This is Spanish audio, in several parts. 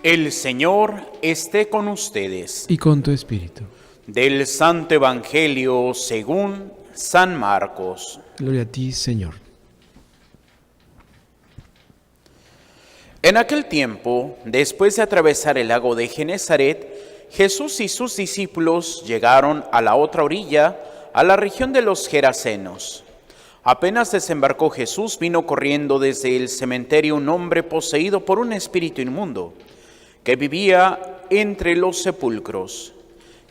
El Señor esté con ustedes. Y con tu espíritu. Del Santo Evangelio según San Marcos. Gloria a ti, Señor. En aquel tiempo, después de atravesar el lago de Genezaret, Jesús y sus discípulos llegaron a la otra orilla, a la región de los Gerasenos. Apenas desembarcó Jesús, vino corriendo desde el cementerio un hombre poseído por un espíritu inmundo, que vivía entre los sepulcros.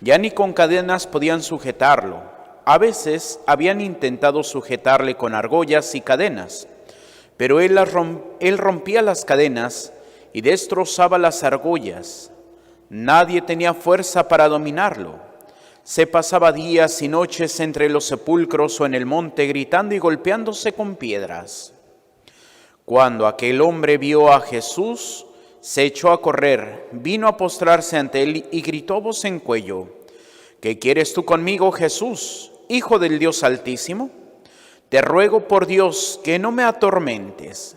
Ya ni con cadenas podían sujetarlo. A veces habían intentado sujetarle con argollas y cadenas, pero él rompía las cadenas y destrozaba las argollas. Nadie tenía fuerza para dominarlo. Se pasaba días y noches entre los sepulcros o en el monte gritando y golpeándose con piedras. Cuando aquel hombre vio a Jesús, se echó a correr, vino a postrarse ante él y gritó a voz en cuello: ¿Qué quieres tú conmigo, Jesús, Hijo del Dios Altísimo? Te ruego por Dios que no me atormentes.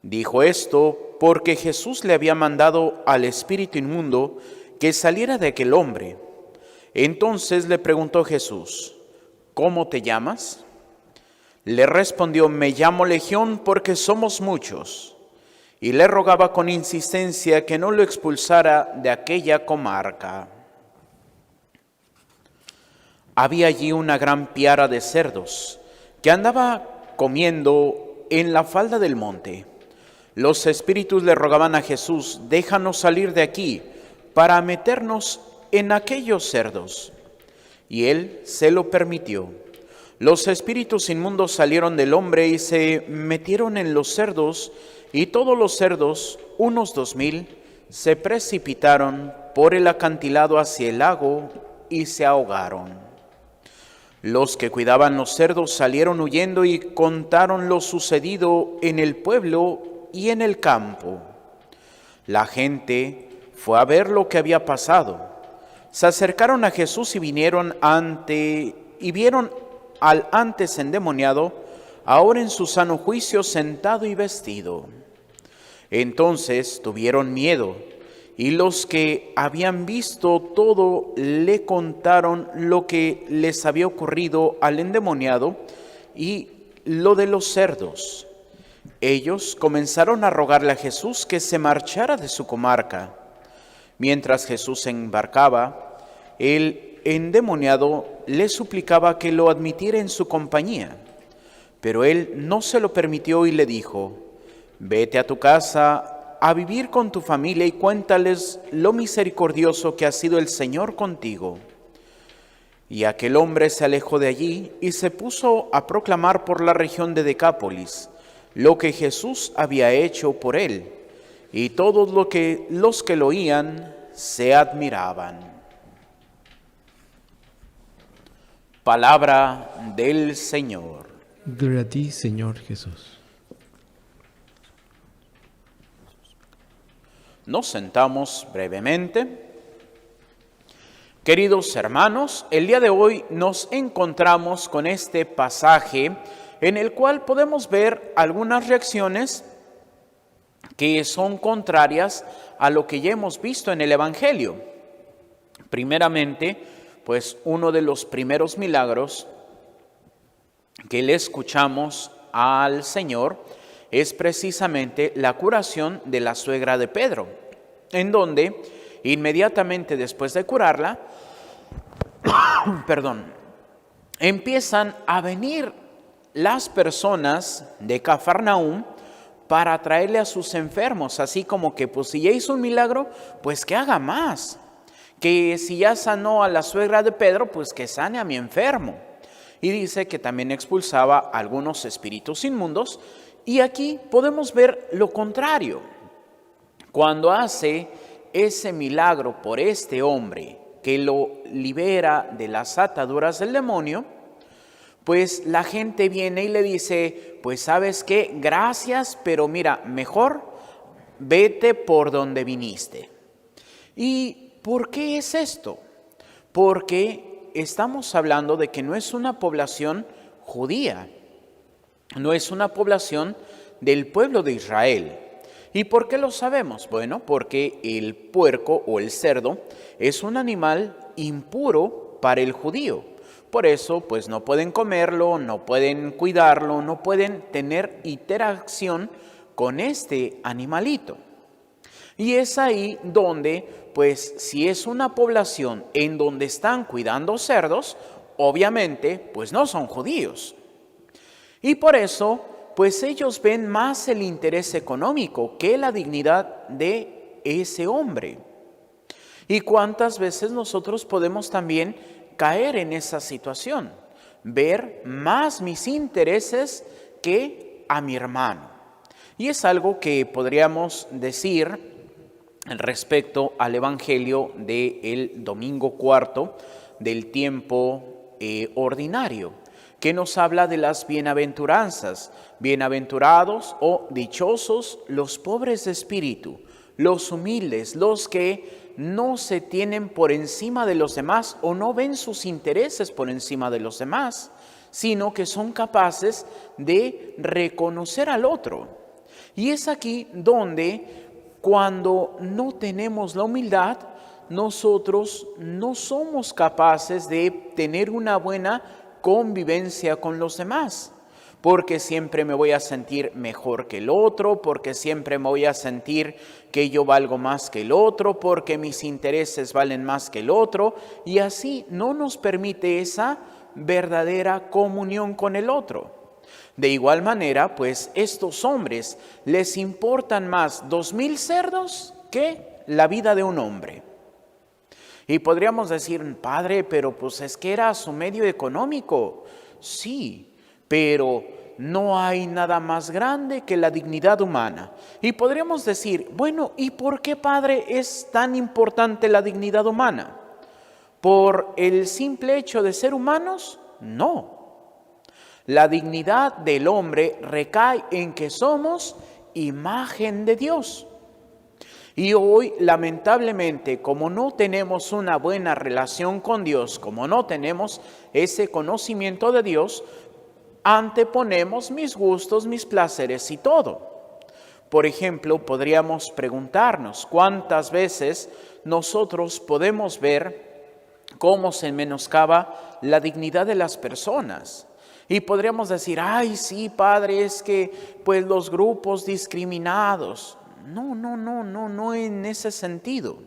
Dijo esto porque Jesús le había mandado al espíritu inmundo que saliera de aquel hombre. Entonces le preguntó Jesús: ¿Cómo te llamas? Le respondió: Me llamo Legión porque somos muchos. Y le rogaba con insistencia que no lo expulsara de aquella comarca. Había allí una gran piara de cerdos que andaba comiendo en la falda del monte. Los espíritus le rogaban a Jesús: déjanos salir de aquí para meternos en aquellos cerdos. Y él se lo permitió. Los espíritus inmundos salieron del hombre y se metieron en los cerdos, y todos los cerdos, unos 2000, se precipitaron por el acantilado hacia el lago y se ahogaron. Los que cuidaban los cerdos salieron huyendo y contaron lo sucedido en el pueblo y en el campo. La gente fue a ver lo que había pasado. Se acercaron a Jesús y vieron al antes endemoniado, ahora en su sano juicio, sentado y vestido. Entonces tuvieron miedo, y los que habían visto todo le contaron lo que les había ocurrido al endemoniado y lo de los cerdos. Ellos comenzaron a rogarle a Jesús que se marchara de su comarca. Mientras Jesús se embarcaba, el endemoniado le suplicaba que lo admitiera en su compañía, pero él no se lo permitió y le dijo: Vete a tu casa a vivir con tu familia y cuéntales lo misericordioso que ha sido el Señor contigo. Y aquel hombre se alejó de allí y se puso a proclamar por la región de Decápolis lo que Jesús había hecho por él, y todos los que lo oían se admiraban. Palabra del Señor. Gloria a ti, Señor Jesús. Nos sentamos brevemente. Queridos hermanos, el día de hoy nos encontramos con este pasaje en el cual podemos ver algunas reacciones que son contrarias a lo que ya hemos visto en el Evangelio. Primeramente, pues uno de los primeros milagros que le escuchamos al Señor es precisamente la curación de la suegra de Pedro, en donde inmediatamente después de curarla, empiezan a venir las personas de Cafarnaúm para traerle a sus enfermos, así como que pues si ya hizo un milagro, pues que haga más, que si ya sanó a la suegra de Pedro, pues que sane a mi enfermo. Y dice que también expulsaba a algunos espíritus inmundos, y aquí podemos ver lo contrario. Cuando hace ese milagro por este hombre que lo libera de las ataduras del demonio, pues la gente viene y le dice: pues ¿sabes qué? Gracias, pero mira, mejor vete por donde viniste. ¿Y por qué es esto? Porque estamos hablando de que no es una población judía, no es una población del pueblo de Israel. ¿Y por qué lo sabemos? Bueno, porque el puerco o el cerdo es un animal impuro para el judío. Por eso, pues no pueden comerlo, no pueden cuidarlo, no pueden tener interacción con este animalito. Y es ahí donde, pues si es una población en donde están cuidando cerdos, obviamente, pues no son judíos. Y por eso, pues ellos ven más el interés económico que la dignidad de ese hombre. ¿Y cuántas veces nosotros podemos también caer en esa situación? Ver más mis intereses que a mi hermano. Y es algo que podríamos decir respecto al Evangelio del domingo cuarto del tiempo ordinario, que nos habla de las bienaventuranzas. Bienaventurados o dichosos los pobres de espíritu, los humildes, los que no se tienen por encima de los demás o no ven sus intereses por encima de los demás, sino que son capaces de reconocer al otro. Y es aquí donde, cuando no tenemos la humildad, nosotros no somos capaces de tener una buena convivencia con los demás, porque siempre me voy a sentir mejor que el otro, porque siempre me voy a sentir que yo valgo más que el otro, porque mis intereses valen más que el otro, y así no nos permite esa verdadera comunión con el otro. De igual manera, pues estos hombres les importan más 2,000 cerdos que la vida de un hombre. Y podríamos decir, padre, pero pues es que era su medio económico. Sí, pero no hay nada más grande que la dignidad humana. Y podríamos decir, bueno, ¿y por qué, padre, es tan importante la dignidad humana? ¿Por el simple hecho de ser humanos? No. La dignidad del hombre recae en que somos imagen de Dios. Y hoy, lamentablemente, como no tenemos una buena relación con Dios, como no tenemos ese conocimiento de Dios, anteponemos mis gustos, mis placeres y todo. Por ejemplo, podríamos preguntarnos cuántas veces nosotros podemos ver cómo se menoscaba la dignidad de las personas. Y podríamos decir, ay, sí, padre, es que pues los grupos discriminados. No en ese sentido.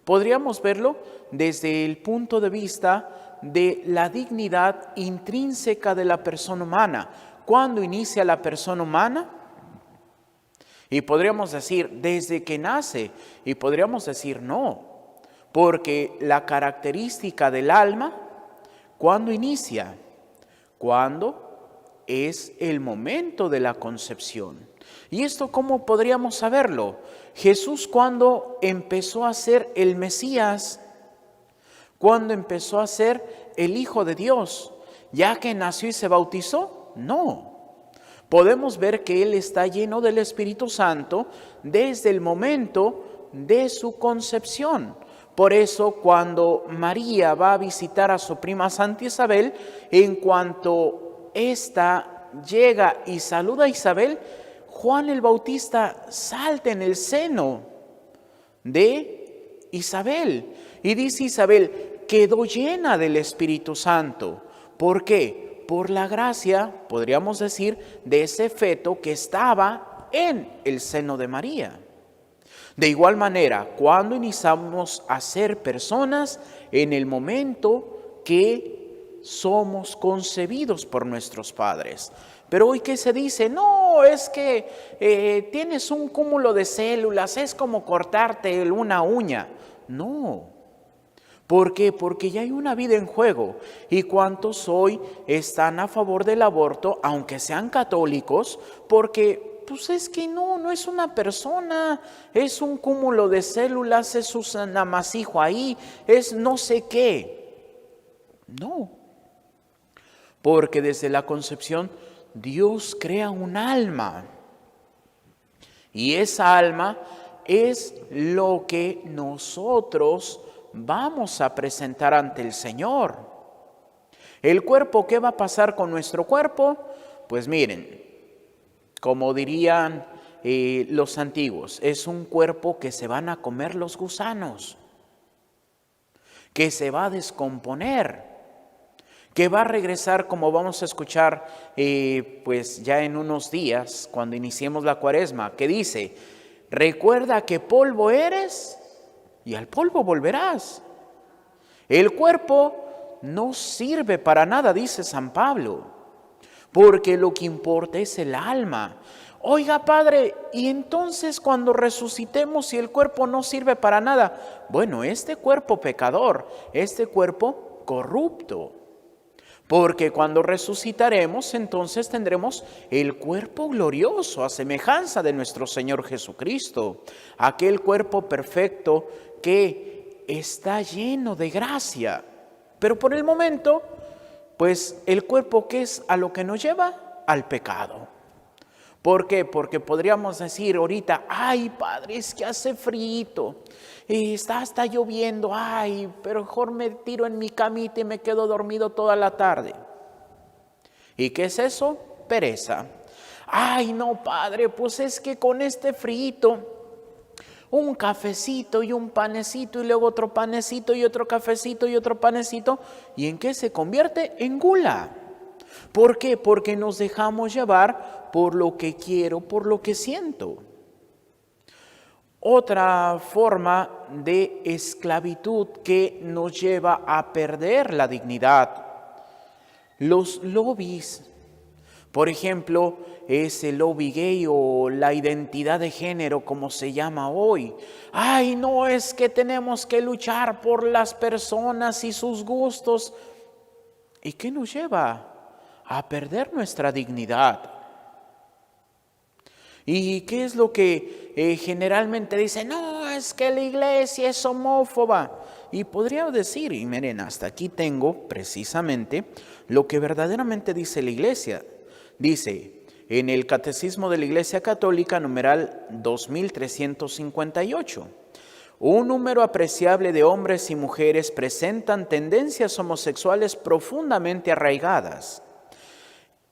Podríamos verlo desde el punto de vista de la dignidad intrínseca de la persona humana. ¿Cuándo inicia la persona humana? Y podríamos decir, desde que nace. Y podríamos decir, no, porque la característica del alma, ¿cuándo inicia? Cuando es el momento de la concepción. ¿Y esto cómo podríamos saberlo? Jesús, cuando empezó a ser el Mesías, cuando empezó a ser el Hijo de Dios, ya que nació y se bautizó, no. Podemos ver que Él está lleno del Espíritu Santo desde el momento de su concepción. Por eso, cuando María va a visitar a su prima Santa Isabel, en cuanto ésta llega y saluda a Isabel, Juan el Bautista salta en el seno de Isabel. Y dice Isabel, quedó llena del Espíritu Santo. ¿Por qué? Por la gracia, podríamos decir, de ese feto que estaba en el seno de María. De igual manera, cuando iniciamos a ser personas, en el momento que somos concebidos por nuestros padres. Pero hoy, ¿qué se dice? No, es que tienes un cúmulo de células, es como cortarte una uña. No. ¿Por qué? Porque ya hay una vida en juego. ¿Y cuántos hoy están a favor del aborto, aunque sean católicos? Porque pues es que no es una persona, es un cúmulo de células, es un amasijo ahí, es no sé qué. No, porque desde la concepción Dios crea un alma y esa alma es lo que nosotros vamos a presentar ante el Señor. ¿El cuerpo qué va a pasar con nuestro cuerpo? Pues miren, como dirían los antiguos, es un cuerpo que se van a comer los gusanos, que se va a descomponer, que va a regresar, como vamos a escuchar pues ya en unos días, cuando iniciemos la Cuaresma, que dice: recuerda que polvo eres y al polvo volverás. El cuerpo no sirve para nada, dice San Pablo, porque lo que importa es el alma. Oiga, Padre, y entonces cuando resucitemos y el cuerpo no sirve para nada, bueno, este cuerpo pecador, este cuerpo corrupto, porque cuando resucitaremos entonces tendremos el cuerpo glorioso a semejanza de nuestro Señor Jesucristo, aquel cuerpo perfecto que está lleno de gracia. Pero por el momento, pues el cuerpo, ¿qué es a lo que nos lleva? Al pecado. ¿Por qué? Porque podríamos decir ahorita: ay, Padre, es que hace frío, y está lloviendo, ay, pero mejor me tiro en mi camita y me quedo dormido toda la tarde. ¿Y qué es eso? Pereza. Ay, no, Padre, pues es que con este frío, un cafecito y un panecito y luego otro panecito y otro cafecito y otro panecito. ¿Y en qué se convierte? En gula. ¿Por qué? Porque nos dejamos llevar por lo que quiero, por lo que siento. Otra forma de esclavitud que nos lleva a perder la dignidad: los lobbies. Por ejemplo, es el lobby gay o la identidad de género, como se llama hoy. Ay, no, es que tenemos que luchar por las personas y sus gustos. ¿Y qué nos lleva a perder nuestra dignidad? ¿Y qué es lo que generalmente dice? No, es que la iglesia es homófoba. Y podría decir, y miren, hasta aquí tengo precisamente lo que verdaderamente dice la iglesia. Dice en el Catecismo de la Iglesia Católica, numeral 2358, un número apreciable de hombres y mujeres presentan tendencias homosexuales profundamente arraigadas.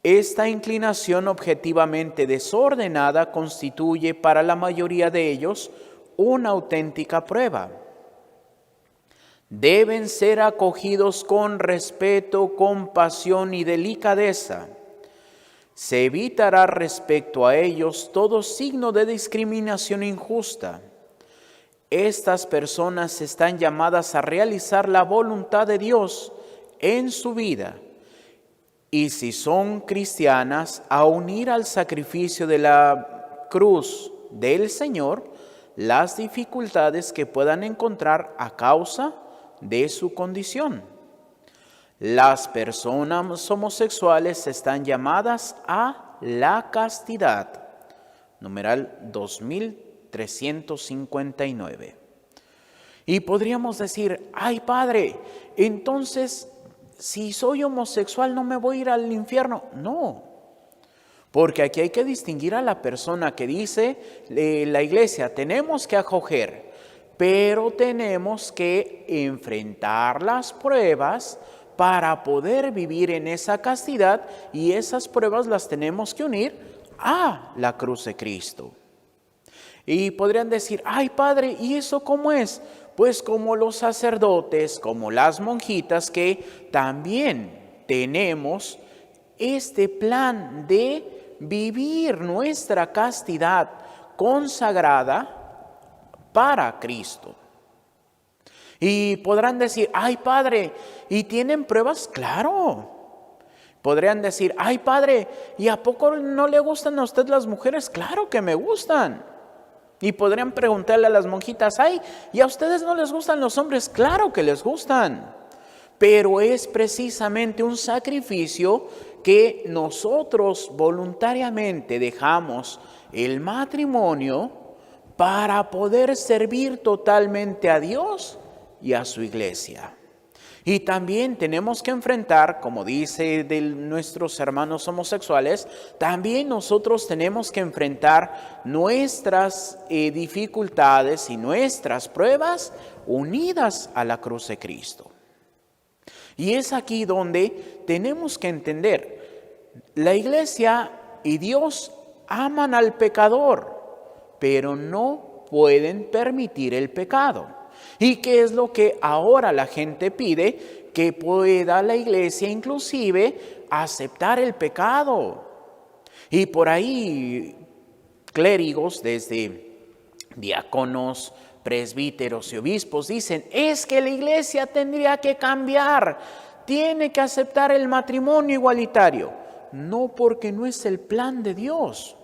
Esta inclinación objetivamente desordenada constituye para la mayoría de ellos una auténtica prueba. Deben ser acogidos con respeto, compasión y delicadeza. Se evitará respecto a ellos todo signo de discriminación injusta. Estas personas están llamadas a realizar la voluntad de Dios en su vida y, si son cristianas, a unir al sacrificio de la cruz del Señor las dificultades que puedan encontrar a causa de su condición. Las personas homosexuales están llamadas a la castidad. Numeral 2359. Y podríamos decir: ay, Padre, entonces si soy homosexual no me voy a ir al infierno. No, porque aquí hay que distinguir a la persona que dice la iglesia: tenemos que acoger, pero tenemos que enfrentar las pruebas para poder vivir en esa castidad, y esas pruebas las tenemos que unir a la cruz de Cristo. Y podrían decir: ay, Padre, ¿y eso cómo es? Pues como los sacerdotes, como las monjitas, que también tenemos este plan de vivir nuestra castidad consagrada para Cristo. Y podrán decir: ay, Padre, ¿y tienen pruebas? Claro. Podrían decir: ay, Padre, ¿y a poco no le gustan a usted las mujeres? Claro que me gustan. Y podrían preguntarle a las monjitas: ay, ¿y a ustedes no les gustan los hombres? Claro que les gustan. Pero es precisamente un sacrificio que nosotros voluntariamente dejamos el matrimonio para poder servir totalmente a Dios y a su iglesia. Y también tenemos que enfrentar, como dice de nuestros hermanos homosexuales, también nosotros tenemos que enfrentar nuestras dificultades y nuestras pruebas unidas a la cruz de Cristo. Y es aquí donde tenemos que entender: la iglesia y Dios aman al pecador. pero no pueden permitir el pecado. ¿Y qué es lo que ahora la gente pide? Que pueda la iglesia inclusive aceptar el pecado. Y por ahí clérigos, desde diáconos, presbíteros y obispos, dicen, es que la iglesia tendría que cambiar, tiene que aceptar el matrimonio igualitario. No, porque no es el plan de Dios.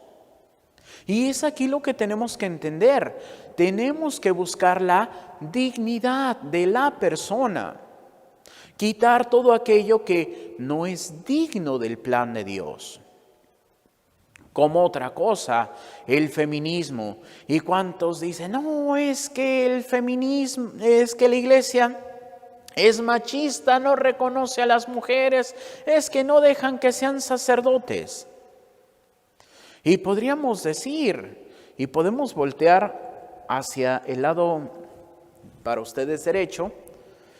Y es aquí lo que tenemos que entender. Tenemos que buscar la dignidad de la persona. Quitar todo aquello que no es digno del plan de Dios. Como otra cosa, el feminismo. ¿Y cuántos dicen, no, es que el feminismo, es que la iglesia es machista, no reconoce a las mujeres, es que no dejan que sean sacerdotes? Y podríamos decir, y podemos voltear hacia el lado para ustedes derecho,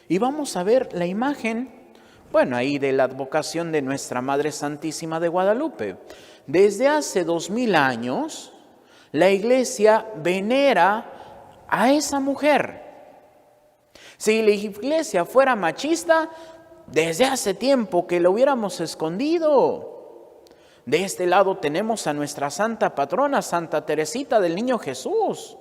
y vamos a ver la imagen, ahí de la advocación de nuestra Madre Santísima de Guadalupe. Desde hace 2000 años, la iglesia venera a esa mujer. Si la iglesia fuera machista, desde hace tiempo que lo hubiéramos escondido. De este lado tenemos a nuestra santa patrona, Santa Teresita del Niño Jesús.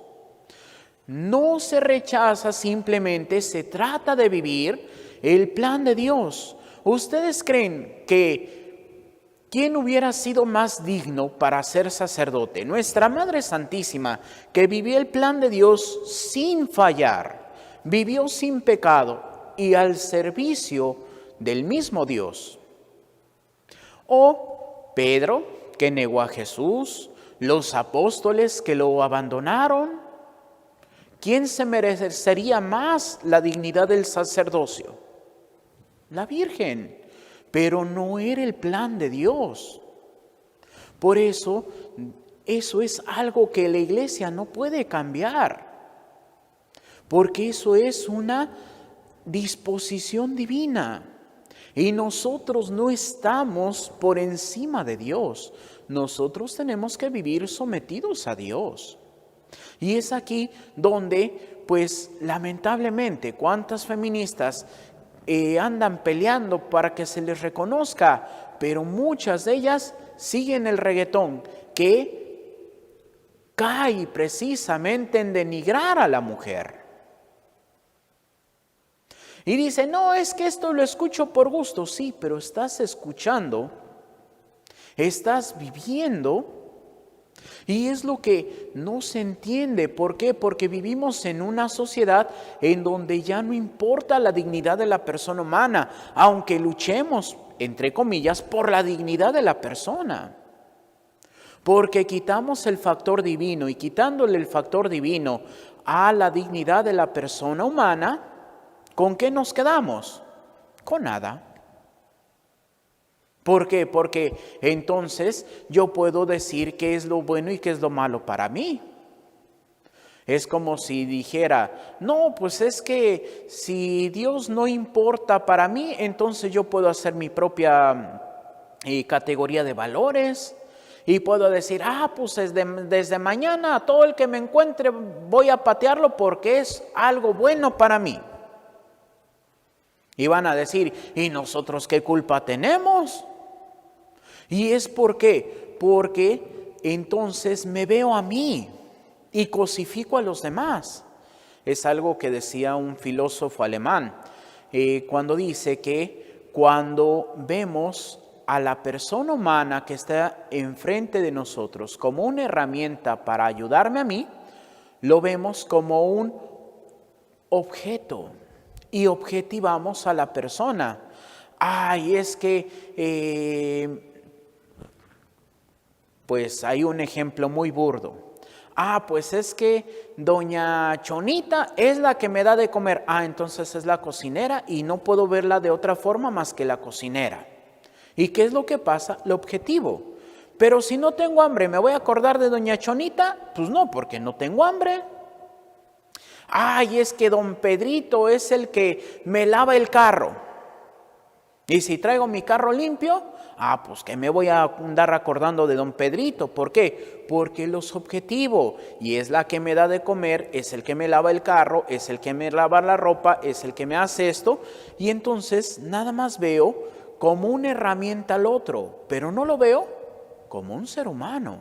No se rechaza, simplemente se trata de vivir el plan de Dios. ¿Ustedes creen que quién hubiera sido más digno para ser sacerdote? Nuestra Madre Santísima, que vivió el plan de Dios sin fallar, vivió sin pecado y al servicio del mismo Dios. O Pedro, que negó a Jesús, los apóstoles que lo abandonaron. ¿Quién se merecería más la dignidad del sacerdocio? La Virgen, pero no era el plan de Dios. Por eso es algo que la iglesia no puede cambiar, porque eso es una disposición divina. Y nosotros no estamos por encima de Dios. Nosotros tenemos que vivir sometidos a Dios. Y es aquí donde, lamentablemente, cuántas feministas andan peleando para que se les reconozca, pero muchas de ellas siguen el reggaetón, que cae precisamente en denigrar a la mujer. Y dice, no, es que esto lo escucho por gusto. Sí, pero estás escuchando, estás viviendo. Y es lo que no se entiende. ¿Por qué? Porque vivimos en una sociedad en donde ya no importa la dignidad de la persona humana, aunque luchemos, entre comillas, por la dignidad de la persona. Porque quitamos el factor divino, y quitándole el factor divino a la dignidad de la persona humana, ¿con qué nos quedamos? Con nada. ¿Por qué? Porque entonces yo puedo decir qué es lo bueno y qué es lo malo para mí. Es como si dijera, no, pues es que si Dios no importa para mí, entonces yo puedo hacer mi propia categoría de valores y puedo decir, pues desde mañana a todo el que me encuentre voy a patearlo porque es algo bueno para mí. Y van a decir, ¿y nosotros qué culpa tenemos? Y es porque entonces me veo a mí y cosifico a los demás. Es algo que decía un filósofo alemán, cuando dice que cuando vemos a la persona humana que está enfrente de nosotros como una herramienta para ayudarme a mí, lo vemos como un objeto y objetivamos a la persona. Es que hay un ejemplo muy burdo. Pues es que doña Chonita es la que me da de comer. Entonces es la cocinera y no puedo verla de otra forma más que la cocinera. ¿Y qué es lo que pasa? Lo objetivo. Pero si no tengo hambre, ¿me voy a acordar de doña Chonita? Pues no, porque no tengo hambre. Es que don Pedrito es el que me lava el carro. Y si traigo mi carro limpio, pues que me voy a andar acordando de don Pedrito. ¿Por qué? Porque él es objetivo y es la que me da de comer, es el que me lava el carro, es el que me lava la ropa, es el que me hace esto. Y entonces nada más veo como una herramienta al otro, pero no lo veo como un ser humano.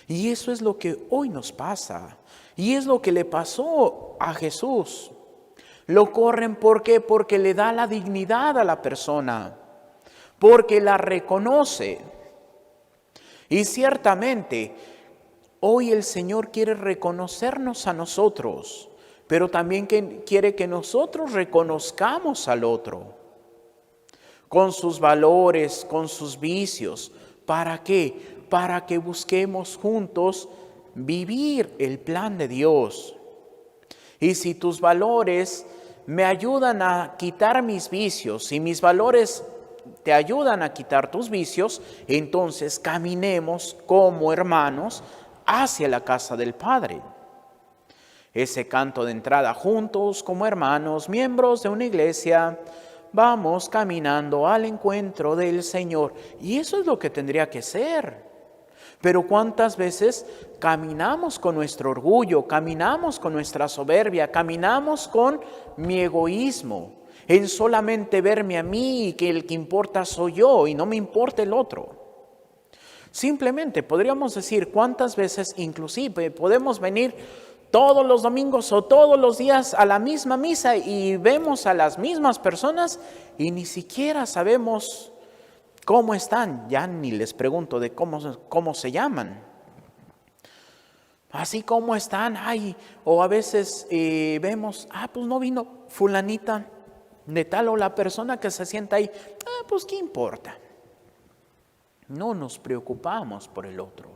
Y eso es lo que hoy nos pasa. Y es lo que le pasó a Jesús. Lo corren, ¿por qué? Porque le da la dignidad a la persona, porque la reconoce. Y ciertamente, hoy el Señor quiere reconocernos a nosotros, pero también quiere que nosotros reconozcamos al otro, con sus valores, con sus vicios. ¿Para qué? Para que busquemos juntos vivir el plan de Dios. Y si tus valores me ayudan a quitar mis vicios, y mis valores te ayudan a quitar tus vicios, entonces caminemos como hermanos hacia la casa del Padre. Ese canto de entrada, juntos como hermanos, miembros de una iglesia, vamos caminando al encuentro del Señor. Y eso es lo que tendría que ser. Pero ¿cuántas veces caminamos con nuestro orgullo, caminamos con nuestra soberbia, caminamos con mi egoísmo, en solamente verme a mí y que el que importa soy yo y no me importa el otro? Simplemente podríamos decir cuántas veces inclusive podemos venir todos los domingos o todos los días a la misma misa y vemos a las mismas personas y ni siquiera sabemos ¿cómo están? Ya ni les pregunto de cómo se llaman. Así como están, o a veces vemos, pues no vino fulanita de tal o la persona que se sienta ahí. Pues qué importa. No nos preocupamos por el otro.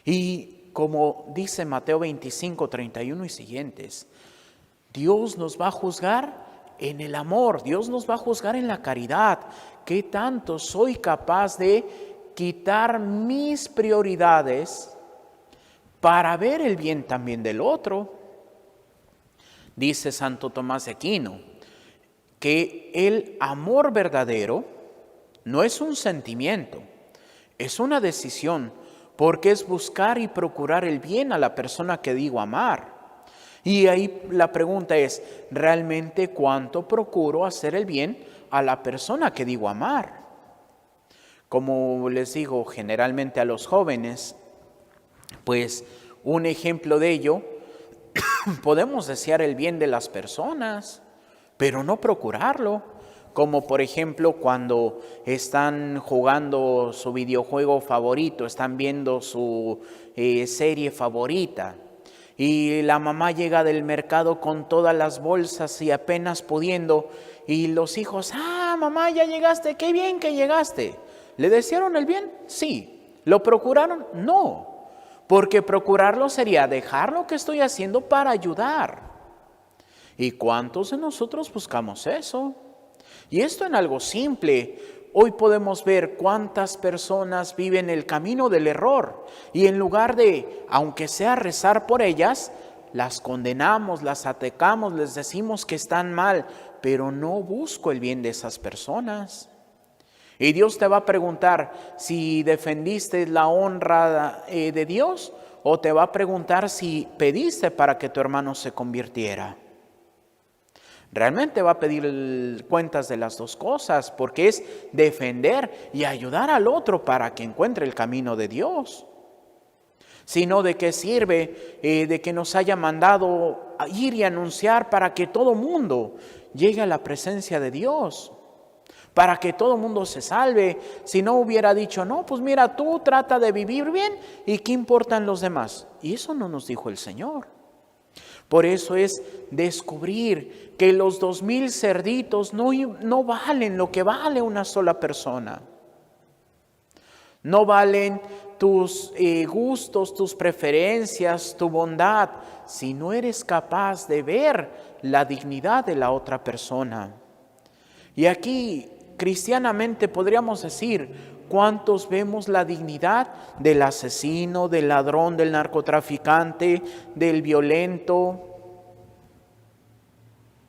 Y como dice Mateo 25, 31 y siguientes, Dios nos va a juzgar en el amor, Dios nos va a juzgar en la caridad. ¿Qué tanto soy capaz de quitar mis prioridades para ver el bien también del otro? Dice Santo Tomás de Aquino que el amor verdadero no es un sentimiento, es una decisión, porque es buscar y procurar el bien a la persona que digo amar. Y ahí la pregunta es, ¿realmente cuánto procuro hacer el bien a la persona que digo amar? Como les digo generalmente a los jóvenes, pues un ejemplo de ello, podemos desear el bien de las personas, pero no procurarlo. Como por ejemplo cuando están jugando su videojuego favorito, están viendo su serie favorita. Y la mamá llega del mercado con todas las bolsas y apenas pudiendo. Y los hijos, mamá, ya llegaste, qué bien que llegaste. ¿Le desearon el bien? Sí. ¿Lo procuraron? No. Porque procurarlo sería dejar lo que estoy haciendo para ayudar. ¿Y cuántos de nosotros buscamos eso? Y esto en algo simple. Hoy podemos ver cuántas personas viven el camino del error y en lugar de, aunque sea rezar por ellas, las condenamos, las atacamos, les decimos que están mal, pero no busco el bien de esas personas. Y Dios te va a preguntar si defendiste la honra de Dios o te va a preguntar si pediste para que tu hermano se convirtiera. Realmente va a pedir cuentas de las dos cosas, porque es defender y ayudar al otro para que encuentre el camino de Dios. Sino de qué sirve de que nos haya mandado a ir y anunciar para que todo mundo llegue a la presencia de Dios, para que todo mundo se salve. Si no hubiera dicho, no, pues mira, tú trata de vivir bien y qué importan los demás. Y eso no nos dijo el Señor. Por eso es descubrir que los 2000 cerditos no valen lo que vale una sola persona. No valen tus gustos, tus preferencias, tu bondad, si no eres capaz de ver la dignidad de la otra persona. Y aquí, cristianamente, podríamos decir, ¿cuántos vemos la dignidad del asesino, del ladrón, del narcotraficante, del violento?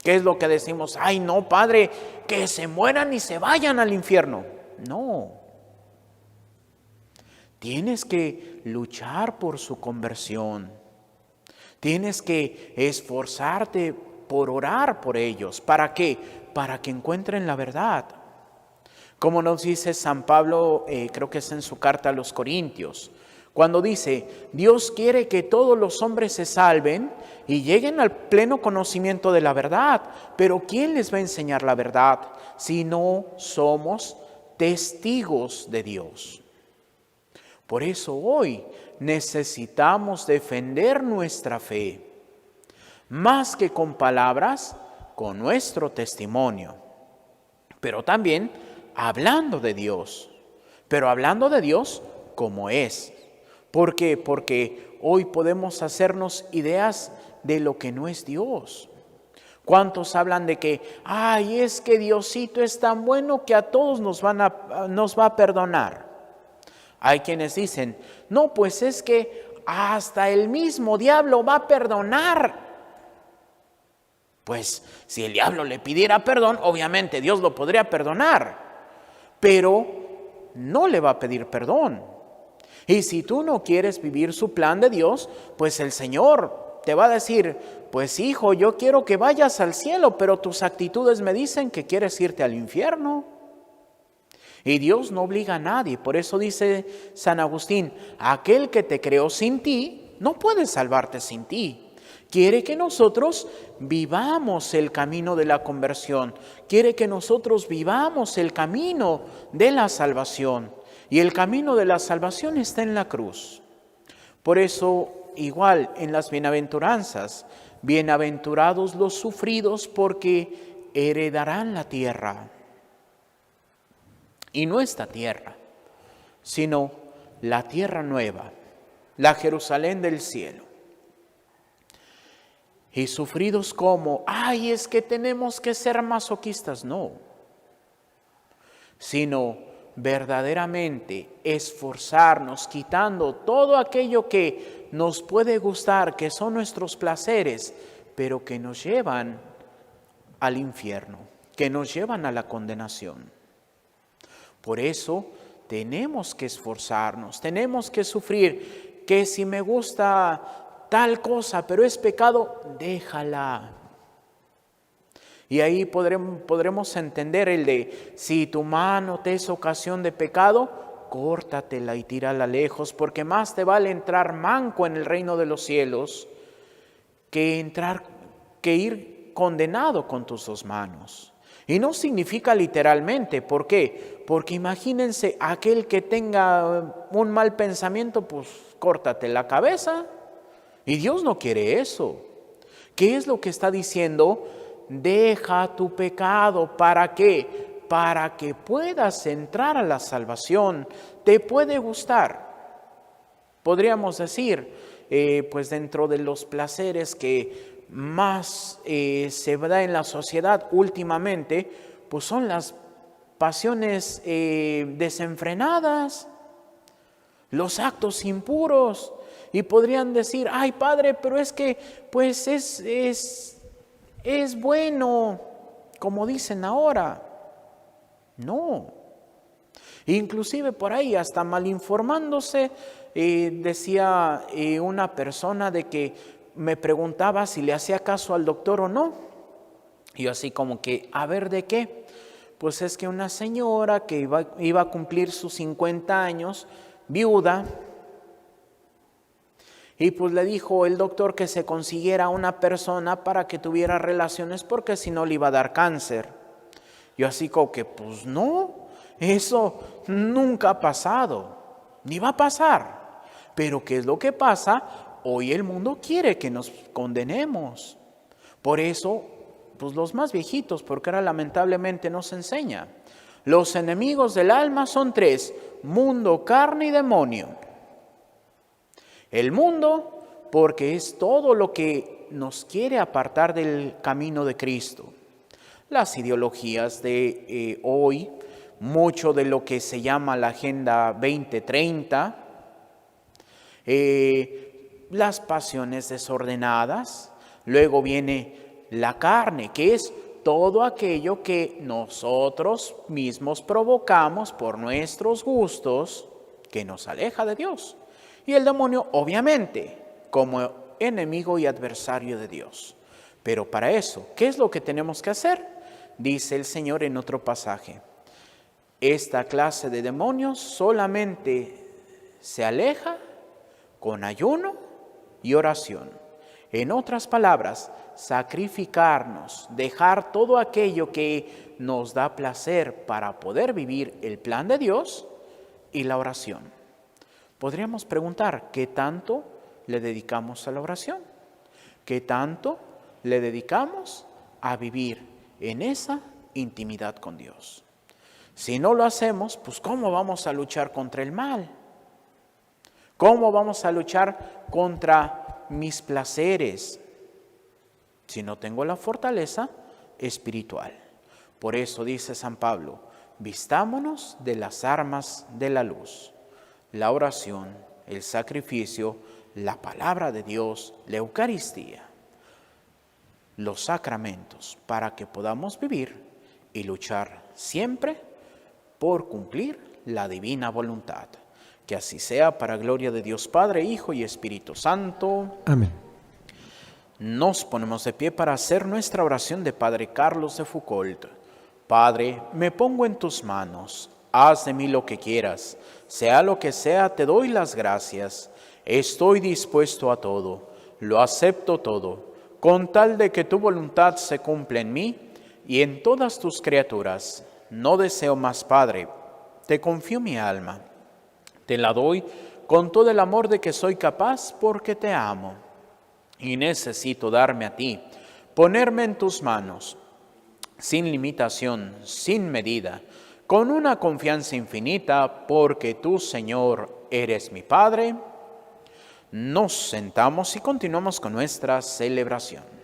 ¿Qué es lo que decimos? Ay, no, Padre, que se mueran y se vayan al infierno. No. Tienes que luchar por su conversión. Tienes que esforzarte por orar por ellos. ¿Para qué? Para que encuentren la verdad. Como nos dice San Pablo, creo que es en su carta a los Corintios, cuando dice, Dios quiere que todos los hombres se salven y lleguen al pleno conocimiento de la verdad. Pero ¿quién les va a enseñar la verdad si no somos testigos de Dios? Por eso hoy necesitamos defender nuestra fe, más que con palabras, con nuestro testimonio, pero también hablando de Dios, pero hablando de Dios como es. ¿Por qué? Porque hoy podemos hacernos ideas de lo que no es Dios. ¿Cuántos hablan de que, ay, es que Diosito es tan bueno que a todos nos va a perdonar? Hay quienes dicen, no, pues es que hasta el mismo diablo va a perdonar. Pues si el diablo le pidiera perdón, obviamente Dios lo podría perdonar, pero no le va a pedir perdón. Y si tú no quieres vivir su plan de Dios, pues el Señor te va a decir, pues hijo, yo quiero que vayas al cielo, pero tus actitudes me dicen que quieres irte al infierno. Y Dios no obliga a nadie. Por eso dice San Agustín, aquel que te creó sin ti, no puede salvarte sin ti. Quiere que nosotros vivamos el camino de la conversión. Quiere que nosotros vivamos el camino de la salvación. Y el camino de la salvación está en la cruz. Por eso, igual en las bienaventuranzas, bienaventurados los sufridos porque heredarán la tierra. Y no esta tierra, sino la tierra nueva, la Jerusalén del cielo. Y sufridos como, ay, es que tenemos que ser masoquistas, no. Sino verdaderamente esforzarnos, quitando todo aquello que nos puede gustar, que son nuestros placeres, pero que nos llevan al infierno, que nos llevan a la condenación. Por eso tenemos que esforzarnos, tenemos que sufrir, que si me gusta tal cosa, pero es pecado, déjala. Y ahí podremos entender el de, si tu mano te es ocasión de pecado, córtatela y tírala lejos, porque más te vale entrar manco en el reino de los cielos que ir condenado con tus dos manos. Y no significa literalmente, ¿por qué? Porque imagínense, aquel que tenga un mal pensamiento, pues córtate la cabeza. Y Dios no quiere eso. ¿Qué es lo que está diciendo? Deja tu pecado. ¿Para qué? Para que puedas entrar a la salvación. ¿Te puede gustar? Podríamos decir, pues dentro de los placeres que más se da en la sociedad últimamente, pues son las pasiones desenfrenadas, los actos impuros. Y podrían decir, ay Padre, pero es que pues es bueno, como dicen ahora. No. Inclusive por ahí, hasta malinformándose, decía una persona de que me preguntaba si le hacía caso al doctor o no. Y yo así como que, a ver, ¿de qué? Pues es que una señora que iba a cumplir sus 50 años, viuda, y pues le dijo el doctor que se consiguiera una persona para que tuviera relaciones porque si no le iba a dar cáncer. Yo así como que, pues no, eso nunca ha pasado, ni va a pasar. Pero ¿qué es lo que pasa? Hoy el mundo quiere que nos condenemos. Por eso, pues los más viejitos, porque ahora lamentablemente nos enseña. Los enemigos del alma son tres: mundo, carne y demonio. El mundo, porque es todo lo que nos quiere apartar del camino de Cristo. Las ideologías de hoy, mucho de lo que se llama la Agenda 2030, las pasiones desordenadas, luego viene la carne, que es todo aquello que nosotros mismos provocamos por nuestros gustos, que nos aleja de Dios. Y el demonio, obviamente, como enemigo y adversario de Dios. Pero para eso, ¿qué es lo que tenemos que hacer? Dice el Señor en otro pasaje. Esta clase de demonios solamente se aleja con ayuno y oración. En otras palabras, sacrificarnos, dejar todo aquello que nos da placer para poder vivir el plan de Dios y la oración. Podríamos preguntar, ¿qué tanto le dedicamos a la oración? ¿Qué tanto le dedicamos a vivir en esa intimidad con Dios? Si no lo hacemos, pues ¿cómo vamos a luchar contra el mal? ¿Cómo vamos a luchar contra mis placeres si no tengo la fortaleza espiritual? Por eso dice San Pablo, vistámonos de las armas de la luz, la oración, el sacrificio, la palabra de Dios, la Eucaristía, los sacramentos, para que podamos vivir y luchar siempre por cumplir la divina voluntad. Que así sea, para gloria de Dios Padre, Hijo y Espíritu Santo. Amén. Nos ponemos de pie para hacer nuestra oración de Padre Carlos de Foucault. Padre, me pongo en tus manos, haz de mí lo que quieras, sea lo que sea, te doy las gracias. Estoy dispuesto a todo, lo acepto todo, con tal de que tu voluntad se cumpla en mí y en todas tus criaturas. No deseo más, Padre, te confío mi alma. Te la doy con todo el amor de que soy capaz porque te amo. Y necesito darme a ti, ponerme en tus manos, sin limitación, sin medida, con una confianza infinita, porque tú, Señor, eres mi Padre. Nos sentamos y continuamos con nuestra celebración.